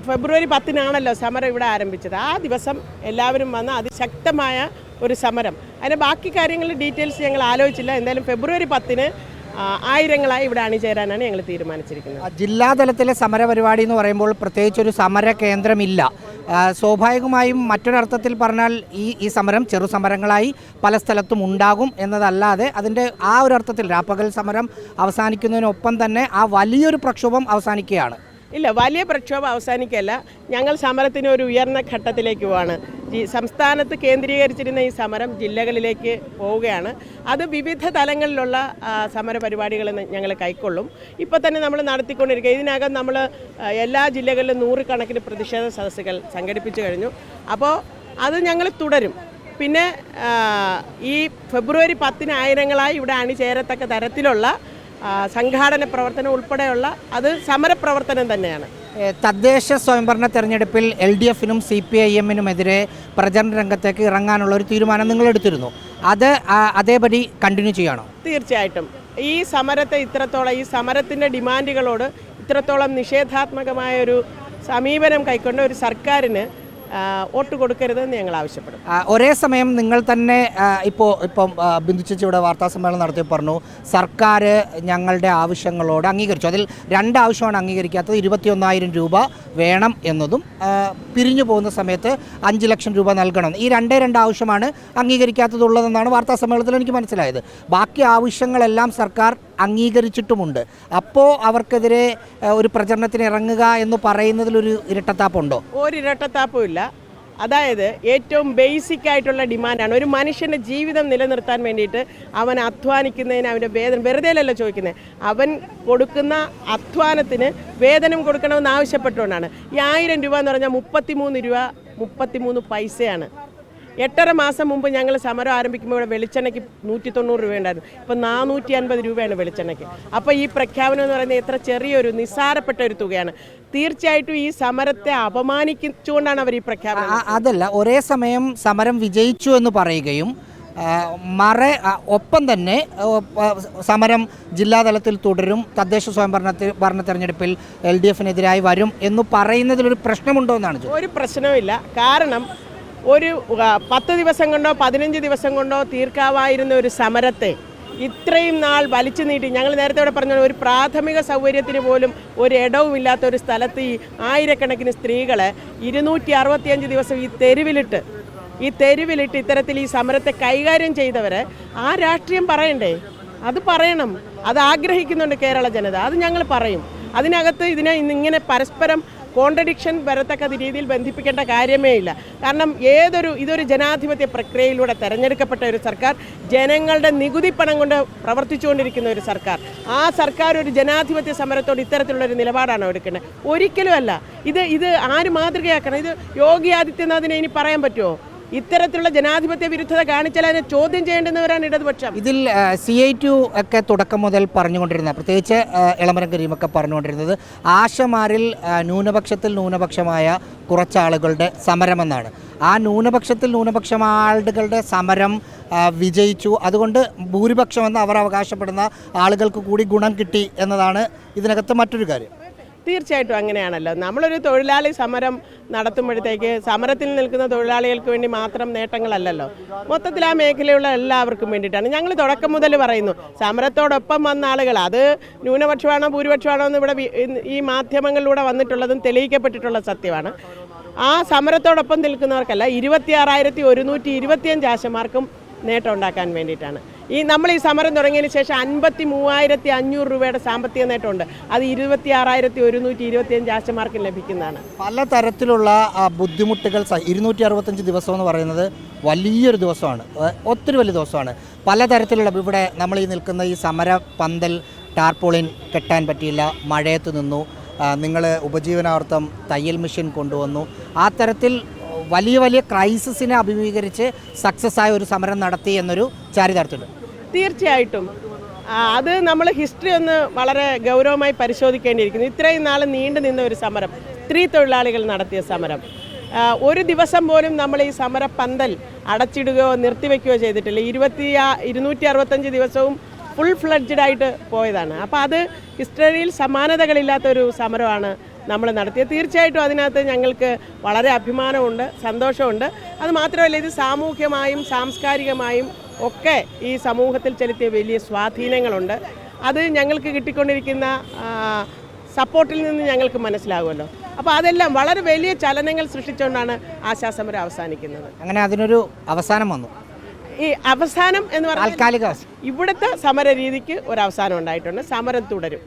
ഫെബ്രുവരി 10-നാണല്ലോ സമരം ഇവിടെ ആരംഭിച്ചത്. ആ ദിവസം എല്ലാവരും വന്ന് അതിശക്തമായ ഒരു സമരം. അതിൻ്റെ ബാക്കി കാര്യങ്ങളുടെ ഡീറ്റെയിൽസ് ഞങ്ങൾ ആലോചിച്ചില്ല. എന്തായാലും ഫെബ്രുവരി 10-ന് ആയിരങ്ങളായി ഇവിടെ അണിചേരാനാണ് ഞങ്ങൾ തീരുമാനിച്ചിരിക്കുന്നത്. ജില്ലാതലത്തിലെ സമരപരിപാടി എന്ന് പറയുമ്പോൾ പ്രത്യേകിച്ചൊരു സമര കേന്ദ്രമില്ല. സ്വാഭാവികമായും മറ്റൊരർത്ഥത്തിൽ പറഞ്ഞാൽ ഈ സമരം ചെറു സമരങ്ങളായി പല സ്ഥലത്തും ഉണ്ടാകും എന്നതല്ലാതെ അതിൻ്റെ ആ ഒരു അർത്ഥത്തിൽ രാപ്പകൽ സമരം അവസാനിക്കുന്നതിനൊപ്പം തന്നെ ആ വലിയൊരു പ്രക്ഷോഭം അവസാനിക്കുകയാണ്. ഇല്ല, വലിയ പ്രക്ഷോഭം അവസാനിക്കല്ല. ഞങ്ങൾ സമരത്തിന് ഒരു ഉയർന്ന ഘട്ടത്തിലേക്ക് പോവാണ്. സംസ്ഥാനത്ത് കേന്ദ്രീകരിച്ചിരുന്ന ഈ സമരം ജില്ലകളിലേക്ക് പോവുകയാണ്. അത് വിവിധ തലങ്ങളിലുള്ള സമരപരിപാടികൾ ഞങ്ങൾ കൈക്കൊള്ളും. ഇപ്പോൾ തന്നെ നമ്മൾ നടത്തിക്കൊണ്ടിരിക്കുക. ഇതിനകം നമ്മൾ എല്ലാ ജില്ലകളിലും 100 കണക്കിന് പ്രതിഷേധ സദസ്സുകൾ സംഘടിപ്പിച്ചു കഴിഞ്ഞു. അപ്പോൾ അത് ഞങ്ങൾ തുടരും. പിന്നെ ഈ ഫെബ്രുവരി 10-ന് ആയിരങ്ങളായി ഇവിടെ അണിചേരത്തക്ക തരത്തിലുള്ള സംഘാടന പ്രവർത്തനം ഉൾപ്പെടെയുള്ള അത് സമരപ്രവർത്തനം തന്നെയാണ്. തദ്ദേശ സ്വയംഭരണ തെരഞ്ഞെടുപ്പിൽ LDF-നും CPIM-നുമെതിരെ പ്രചരണ രംഗത്തേക്ക് ഇറങ്ങാനുള്ള ഒരു തീരുമാനം നിങ്ങൾ എടുത്തിരുന്നു. അത് അതേപടി കണ്ടിന്യൂ ചെയ്യണോ? തീർച്ചയായിട്ടും. ഈ സമരത്തെ ഇത്രത്തോളം, ഈ സമരത്തിൻ്റെ ഡിമാൻഡുകളോട് ഇത്രത്തോളം നിഷേധാത്മകമായ ഒരു സമീപനം കൈക്കൊണ്ട ഒരു സർക്കാരിന് വോട്ട് കൊടുക്കരുതെന്ന് ഞങ്ങൾ ആവശ്യപ്പെടും. ഒരേ സമയം നിങ്ങൾ തന്നെ ഇപ്പം ബിന്ദു ചേച്ചി ഇവിടെ വാർത്താസമ്മേളനം നടത്തി പറഞ്ഞു, സർക്കാർ ഞങ്ങളുടെ ആവശ്യങ്ങളോട് അംഗീകരിച്ചു. അതിൽ 2 ആവശ്യമാണ് അംഗീകരിക്കാത്തത്. 21,000 രൂപ വേണം എന്നതും പിരിഞ്ഞു പോകുന്ന സമയത്ത് 5 ലക്ഷം രൂപ നൽകണം. ഈ 2 ആവശ്യമാണ് അംഗീകരിക്കാത്തതുള്ളതെന്നാണ് വാർത്താസമ്മേളനത്തിൽ എനിക്ക് മനസ്സിലായത്. ബാക്കി ആവശ്യങ്ങളെല്ലാം സർക്കാർ അംഗീകരിച്ചിട്ടുമുണ്ട്. അപ്പോൾ അവർക്കെതിരെ ഒരു പ്രചരണത്തിന് ഇറങ്ങുക എന്ന് പറയുന്നതിലൊരു ഇരട്ടത്താപ്പുണ്ടോ? ഒരു ഇരട്ടത്താപ്പും ഇല്ല. അതായത് ഏറ്റവും ബേസിക് ആയിട്ടുള്ള ഡിമാൻഡാണ്. ഒരു മനുഷ്യൻ്റെ ജീവിതം നിലനിർത്താൻ വേണ്ടിയിട്ട് അവൻ അധ്വാനിക്കുന്നതിന് അവൻ്റെ വേതനം വെറുതെ അല്ലല്ലോ ചോദിക്കുന്നത്. അവൻ കൊടുക്കുന്ന അധ്വാനത്തിന് വേതനം കൊടുക്കണമെന്ന് ആവശ്യപ്പെട്ടുകൊണ്ടാണ്. ഈ 1000 രൂപ എന്ന് പറഞ്ഞാൽ 33 രൂപ 33 പൈസയാണ്. 8.5 മാസം മുമ്പ് ഞങ്ങൾ സമരം ആരംഭിക്കുമ്പോൾ ഇവിടെ വെളിച്ചെണ്ണയ്ക്ക് 190 രൂപയുണ്ടായിരുന്നു. ഇപ്പോൾ 450 രൂപയാണ് വെളിച്ചെണ്ണയ്ക്ക്. അപ്പോൾ ഈ പ്രഖ്യാപനം എന്ന് പറയുന്നത് എത്ര ചെറിയൊരു നിസ്സാരപ്പെട്ട ഒരു തുകയാണ്. തീർച്ചയായിട്ടും ഈ സമരത്തെ അപമാനിച്ചുകൊണ്ടാണ് അവർ ഈ പ്രഖ്യാപനം. അതല്ല, ഒരേ സമയം സമരം വിജയിച്ചു എന്ന് പറയുകയും ഒപ്പം തന്നെ സമരം ജില്ലാതലത്തിൽ തുടരും, തദ്ദേശ സ്വയംഭരണ തെരഞ്ഞെടുപ്പിൽ LDF-നെതിരായി വരും എന്ന് പറയുന്നതിലൊരു പ്രശ്നമുണ്ടോ എന്നാണ്. ഒരു പ്രശ്നവുമില്ല. കാരണം ഒരു 10 ദിവസം കൊണ്ടോ 15 ദിവസം കൊണ്ടോ തീർക്കാവായിരുന്ന ഒരു സമരത്തെ ഇത്രയും നാൾ വലിച്ചു നീട്ടി, ഞങ്ങൾ നേരത്തെ ഇവിടെ പറഞ്ഞ ഒരു പ്രാഥമിക സൗകര്യത്തിന് പോലും ഒരു ഇടവുമില്ലാത്ത ഒരു സ്ഥലത്ത് ഈ ആയിരക്കണക്കിന് സ്ത്രീകളെ 265 ദിവസം ഈ തെരുവിലിട്ട് ഇത്തരത്തിൽ ഈ സമരത്തെ കൈകാര്യം ചെയ്തവരെ ആ രാഷ്ട്രീയം പറയണ്ടേ? അത് പറയണം. അത് ആഗ്രഹിക്കുന്നുണ്ട് കേരള ജനത. അത് ഞങ്ങൾ പറയും. അതിനകത്ത് ഇതിനെ ഇങ്ങനെ പരസ്പരം കോൺട്രഡിക്ഷൻ വരത്തക്ക രീതിയിൽ ബന്ധിപ്പിക്കേണ്ട കാര്യമേ ഇല്ല. കാരണം ഇതൊരു ജനാധിപത്യ പ്രക്രിയയിലൂടെ തെരഞ്ഞെടുക്കപ്പെട്ട ഒരു സർക്കാർ, ജനങ്ങളുടെ നികുതി പണം കൊണ്ട് പ്രവർത്തിച്ചുകൊണ്ടിരിക്കുന്ന ഒരു സർക്കാർ. ആ സർക്കാർ ഒരു ജനാധിപത്യ സമരത്തോട് ഇത്തരത്തിലുള്ളൊരു നിലപാടാണോ എടുക്കുന്നത്? ഒരിക്കലും അല്ല. ഇത് ആര് മാതൃകയാക്കണം? ഇത് യോഗി ആദിത്യനാഥിനെ ഇനി പറയാൻ പറ്റുമോ? ഇത്തരത്തിലുള്ള ജനാധിപത്യ വിരുദ്ധത കാണിച്ചാൽ അതിനെ ചോദ്യം ചെയ്യേണ്ടുന്നവരാണ് ഇടതുപക്ഷം. ഇതിൽ CI2 ഒക്കെ തുടക്കം മുതൽ പറഞ്ഞുകൊണ്ടിരുന്ന, പ്രത്യേകിച്ച് എളമരം കരീമൊക്കെ പറഞ്ഞുകൊണ്ടിരുന്നത് ആശമാരിൽ ന്യൂനപക്ഷമായ കുറച്ചാളുകളുടെ സമരമെന്നാണ്. ആ ന്യൂനപക്ഷ ആളുകളുടെ സമരം വിജയിച്ചു. അതുകൊണ്ട് ഭൂരിപക്ഷമെന്ന് അവർ അവകാശപ്പെടുന്ന ആളുകൾക്ക് കൂടി ഗുണം കിട്ടി എന്നതാണ് ഇതിനകത്ത് മറ്റൊരു കാര്യം. തീർച്ചയായിട്ടും അങ്ങനെയാണല്ലോ. നമ്മളൊരു തൊഴിലാളി സമരം നടത്തുമ്പോഴത്തേക്ക് സമരത്തിൽ നിൽക്കുന്ന തൊഴിലാളികൾക്ക് വേണ്ടി മാത്രം നേട്ടങ്ങളല്ലല്ലോ, മൊത്തത്തിൽ ആ മേഖലയുള്ള എല്ലാവർക്കും വേണ്ടിയിട്ടാണ്. ഞങ്ങൾ തുടക്കം മുതൽ പറയുന്നു, സമരത്തോടൊപ്പം വന്ന ആളുകൾ, അത് ന്യൂനപക്ഷമാണോ ഭൂരിപക്ഷമാണോ എന്ന് ഇവിടെ ഈ മാധ്യമങ്ങളിലൂടെ വന്നിട്ടുള്ളതും തെളിയിക്കപ്പെട്ടിട്ടുള്ള സത്യമാണ്. ആ സമരത്തോടൊപ്പം നിൽക്കുന്നവർക്കല്ല, 26,125 ആശമാർക്കും നേട്ടം ഉണ്ടാക്കാൻ വേണ്ടിയിട്ടാണ്. നമ്മൾ ഈ സമരം തുടങ്ങിയതിന് ശേഷം 53,500 രൂപയുടെ സാമ്പത്തിക നേട്ടമുണ്ട്. അത് 26,125 ആശമാർക്കും ലഭിക്കുന്നതാണ്. പലതരത്തിലുള്ള ബുദ്ധിമുട്ടുകൾ 265 ദിവസം എന്ന് പറയുന്നത് വലിയൊരു ദിവസമാണ്, ഒത്തിരി വലിയ ദിവസമാണ്. പലതരത്തിലുള്ള ഇവിടെ നമ്മൾ ഈ നിൽക്കുന്ന ഈ സമര പന്തൽ ടാർപോളിൻ കെട്ടാൻ പറ്റിയില്ല, മഴയത്ത് നിന്നു. നിങ്ങൾ ഉപജീവനാർത്ഥം തയ്യൽ മെഷീൻ കൊണ്ടുവന്നു. ആ തരത്തിൽ വലിയ ക്രൈസിസിനെ അഭിമുഖീകരിച്ച് സക്സസ് ആയ ഒരു സമരം നടത്തി എന്നൊരു ചാരിതാർത്ഥ്യമുണ്ട്. തീർച്ചയായിട്ടും അത് നമ്മൾ ഹിസ്റ്ററി ഒന്ന് വളരെ ഗൗരവമായി പരിശോധിക്കേണ്ടിയിരിക്കുന്നു. ഇത്രയും നാൾ നീണ്ടു നിന്ന ഒരു സമരം, സ്ത്രീ തൊഴിലാളികൾ നടത്തിയ സമരം, ഒരു ദിവസം പോലും നമ്മൾ ഈ സമര പന്തൽ അടച്ചിടുകയോ നിർത്തിവെക്കുകയോ ചെയ്തിട്ടില്ല. 265 ദിവസവും ഫുൾ ഫ്ലഡ്ജഡ് ആയിട്ട് പോയതാണ്. അപ്പോൾ അത് ഹിസ്റ്ററിയിൽ സമാനതകളില്ലാത്തൊരു സമരമാണ് നമ്മൾ നടത്തിയത്. തീർച്ചയായിട്ടും അതിനകത്ത് ഞങ്ങൾക്ക് വളരെ അഭിമാനമുണ്ട്, സന്തോഷമുണ്ട്. അത് മാത്രമല്ല, ഇത് സാമൂഹ്യമായും സാംസ്കാരികമായും ഒക്കെ ഈ സമൂഹത്തിൽ ചെലുത്തിയ വലിയ സ്വാധീനങ്ങളുണ്ട്. അത് ഞങ്ങൾക്ക് കിട്ടിക്കൊണ്ടിരിക്കുന്ന സപ്പോർട്ടിൽ നിന്ന് ഞങ്ങൾക്ക് മനസ്സിലാകുമല്ലോ. അപ്പോൾ അതെല്ലാം വളരെ വലിയ ചലനങ്ങൾ സൃഷ്ടിച്ചുകൊണ്ടാണ് ആശാസമരം അവസാനിക്കുന്നത്. അങ്ങനെ അതിനൊരു അവസാനം വന്നു. ഈ അവസാനം എന്ന് പറഞ്ഞാൽ താൽക്കാലിക ഇവിടുത്തെ സമര രീതിക്ക് ഒരു അവസാനം ഉണ്ടായിട്ടുണ്ട്. സമരം തുടരും.